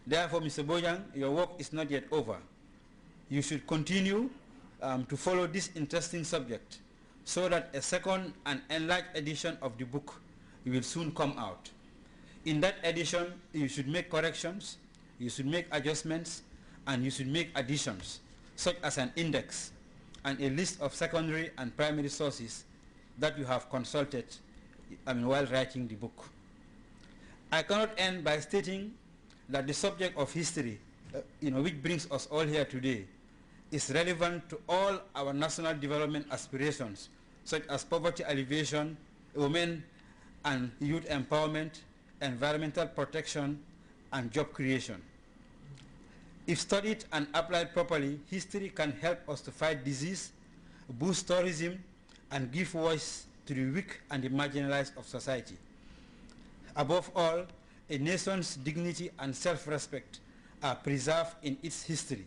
Therefore, Mr. Bojang, your work is not yet over. You should continue to follow this interesting subject so that a second and enlarged edition of the book will soon come out. In that edition, you should make corrections, you should make adjustments, and you should make additions, such as an index and a list of secondary and primary sources that you have consulted while writing the book. I cannot end by stating that the subject of history, which brings us all here today, is relevant to all our national development aspirations, such as poverty alleviation, women and youth empowerment, environmental protection, and job creation. If studied and applied properly, history can help us to fight disease, boost tourism, and give voice to the weak and the marginalized of society. Above all, a nation's dignity and self-respect are preserved in its history.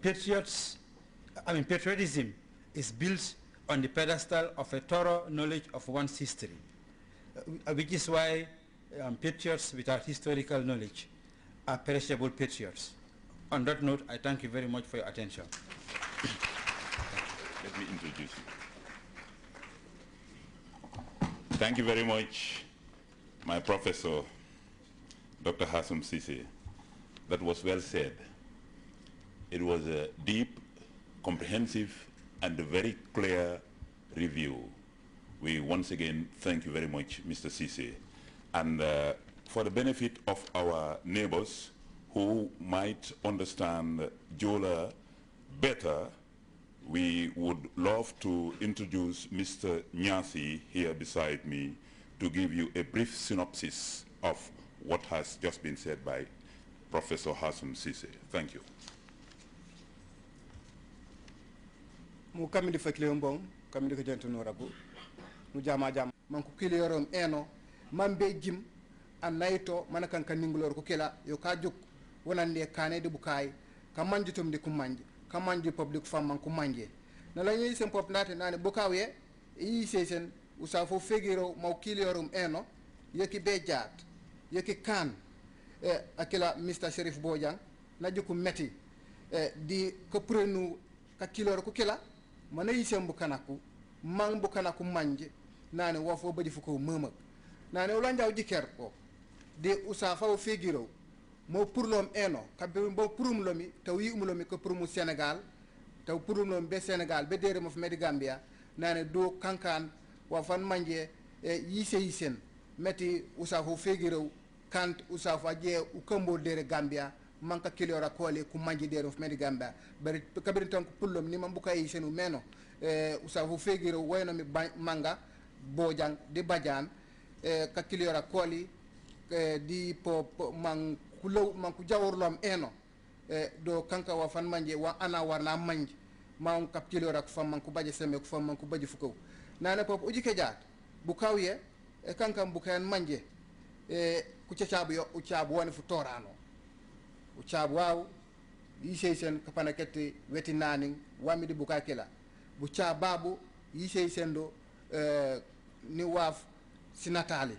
Patriotism is built on the pedestal of a thorough knowledge of one's history, which is why patriots without historical knowledge are perishable patriots. On that note, I thank you very much for your attention. Let me introduce you. Thank you very much, my professor, Dr. Hassum Sise. That was well said. It was a deep, comprehensive, and a very clear review. We once again thank you very much, Mr. Sise. And for the benefit of our neighbors who might understand Jola better, we would love to introduce Mr. Nyasi here beside me to give you a brief synopsis of what has just been said by Professor Hassum Sise. Thank you. Mu kamidi fakile mbong kamidi ko jantuno rabu mu jama jam man ko kili yorom eno man be jim an nayto man kan kan ningulor ko kila yo ka juk wonande kane de bukay ka manjitum de ku manji ka manji public fam man ku manje na la ñi sen pop nate nane bukawe yi sesen usafo fegiro maw kili yorom eno yeki be jaat yeki kan akila Mr. Sherif Bojang na juku meti di ko prenu ka kilor ko kila mana yisem bu kanaku mang bu kanaku manje nane wofo badi fuko memak nane wala ndaw jiker ko de usafa o fegiro mo purlom eno kambe bo purum lomi taw yi umulomi ko purumu Senegal taw purum lom be Senegal be dere mo fmedi Gambia nane do kankan wa fan manje yisen meti usafa o fegiro kant usafa je u kambo dere Gambia manka kilora kole ku manji dere of medi Gambia bari kabiri tan ko pullom ni man buka yisenu meno usafu fegiro wayno mi manga Bojang di Badiane ka kilora koli di po man ku jawurlom eno do kanka wa fan manje wa ana warna manji ma kap kilora ko fam man ku baje seme ko fam man ku baje fuko nana pop uji ke jaat bu kawye kanka bu kan manje ku caabu yo u caabu woni fu torano u caabu waw yisey sen ka panakete weti naning wamidi bukakela bu caababu yisey sen do ni waf sinatali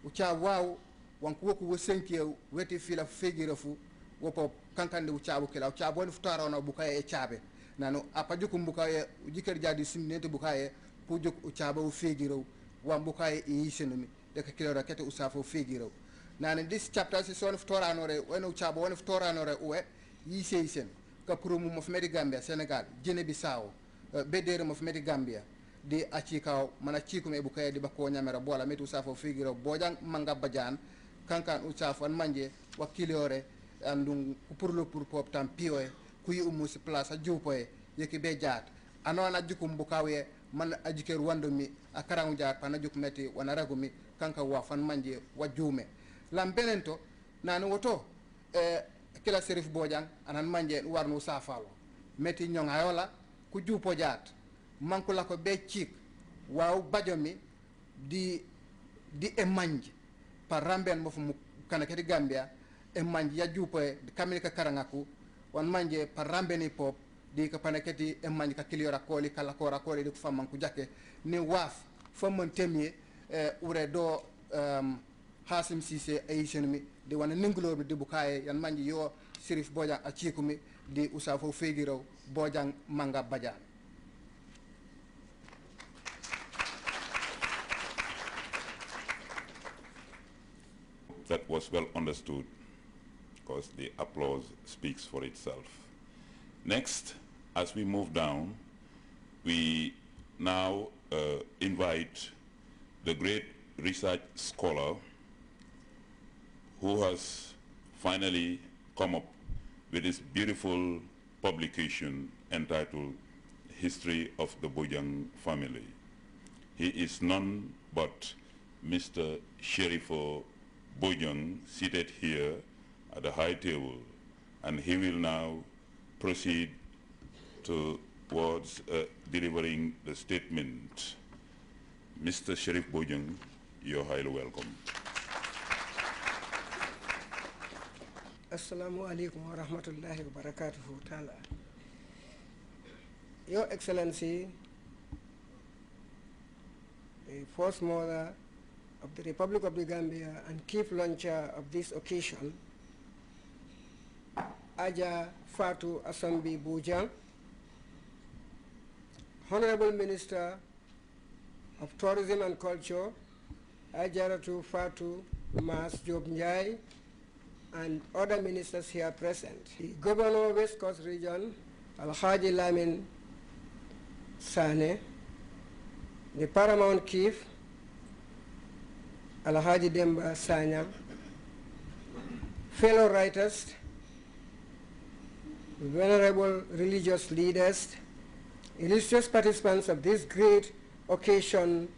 u caabu waw wanku woku wo senke weti fila fegira fu wopo kankande u caabu kela u caabu woni fu torano bukaye e caabe nano apajukum bukaye u jiker jadi simnete bukaye pu juk u caabu fegira wam bukaye e yisenumi de ka kilora kete usafo fegiro nane this chapter si son ftoranore wonu chabo wonu ftoranore uwe yi seisen ka purumu mo fmedi Gambia Senegal Guinea Bissau bedere mo fmedi Gambia di achikaw mana chiku me bukaye di bako nyamera bola metu usafo fegiro Bojang manga Badiane kankan usafo manje wakiliore andum pour pop tam pioe kuyi umusi place a jupoe yeki be jaat anona jukum bukawe man ajiker wandomi akarangu jaar pana juk meti wana ragumi kanka wa fan manje wa juume lam benento nanu woto kila Serif Bojang anan manje warnu safalo meti nyongayola ku juupo jaat manku la ko be ciik waaw bajomi di e manje par ramben mo fu kana kedi Gambia e manje ya juupo e kamil ka karangaku wan manje par rambeni pop di ka panaketi e manje ka kiliora koli kala kora koli di ku famman ku jakke ni waaf famman temie ure do Hasim Sise ayishenumi di wana ningulor bi di bukaye yan manji yo Sirif Bojang achikumi di usafo fegiro Bojang manga bajan. That was well understood, because the applause speaks for itself. Next, as we move down, we now invite the great research scholar who has finally come up with this beautiful publication entitled History of the Bojang Family. He is none but Mr. Sherifo Bojang, seated here at the high table, and he will now proceed towards delivering the statement. Mr. Sherif Bojang, you're highly welcome. Assalamu alaikum wa rahmatullahi wa barakatuhu ta'ala. Your Excellency, the First Mother of the Republic of the Gambia and chief launcher of this occasion, Aja Fatu Asambi Bojang, Honorable Minister of Tourism and Culture, Ajaratu Fatu Mas Job Njai, and other ministers here present. The Governor of West Coast Region, Al-Haji Lamin Sane, the Paramount Chief, Al-Haji Demba Sanyang, fellow writers, venerable religious leaders, illustrious participants of this great occasion,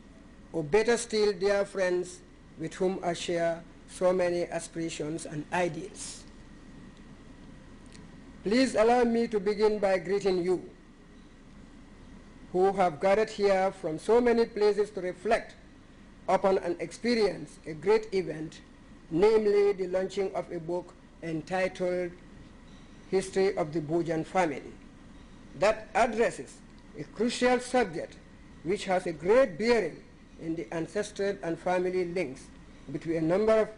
or better still, dear friends with whom I share so many aspirations and ideals. Please allow me to begin by greeting you, who have gathered here from so many places to reflect upon and experience a great event, namely the launching of a book entitled History of the Bojang Family, that addresses a crucial subject which has a great bearing in the ancestral and family links between a number of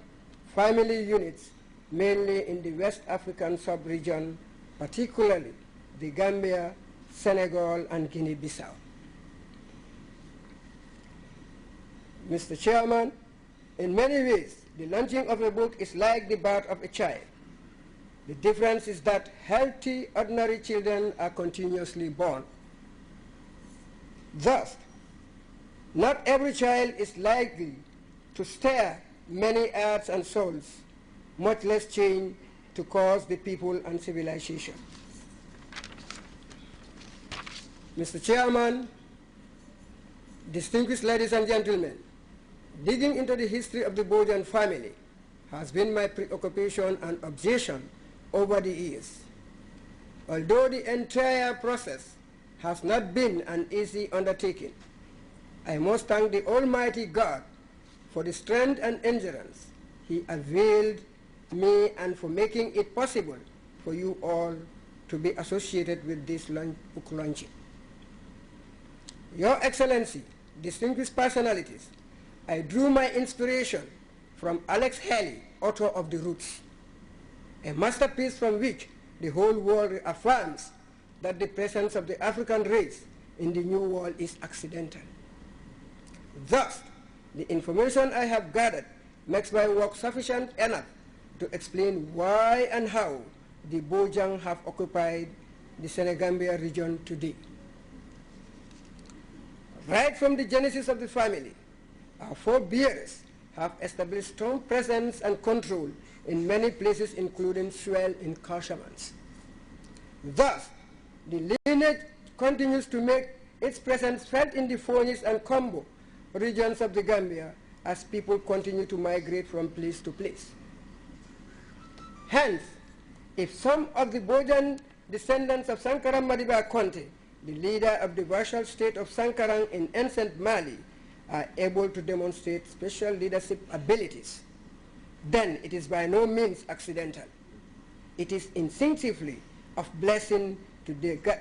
family units, mainly in the West African sub-region, particularly the Gambia, Senegal, and Guinea-Bissau. Mr. Chairman, in many ways, the launching of a book is like the birth of a child. The difference is that healthy, ordinary children are continuously born. Thus, not every child is likely to stir many hearts and souls, much less change to cause the people and civilization. Mr. Chairman, distinguished ladies and gentlemen, digging into the history of the Bojang family has been my preoccupation and obsession over the years. Although the entire process has not been an easy undertaking, I must thank the Almighty God for the strength and endurance He availed me and for making it possible for you all to be associated with this book launching. Your Excellency, distinguished personalities, I drew my inspiration from Alex Haley, author of The Roots, a masterpiece from which the whole world affirms that the presence of the African race in the New World is accidental. Thus, the information I have gathered makes my work sufficient enough to explain why and how the Bojang have occupied the Senegambia region today. Right from the genesis of the family, our forebears have established strong presence and control in many places, including Swell in Casamance. Thus, the lineage continues to make its presence felt in the Fonis and Kombo regions of the Gambia as people continue to migrate from place to place. Hence, if some of the Bojang descendants of Sankaran Madiba Conte, the leader of the vassal state of Sankaran in ancient Mali, are able to demonstrate special leadership abilities, then it is by no means accidental. It is instinctively of blessing to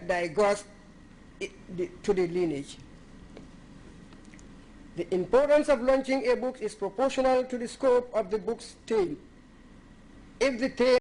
digress to the lineage. The importance of launching a book is proportional to the scope of the book's theme, If the theme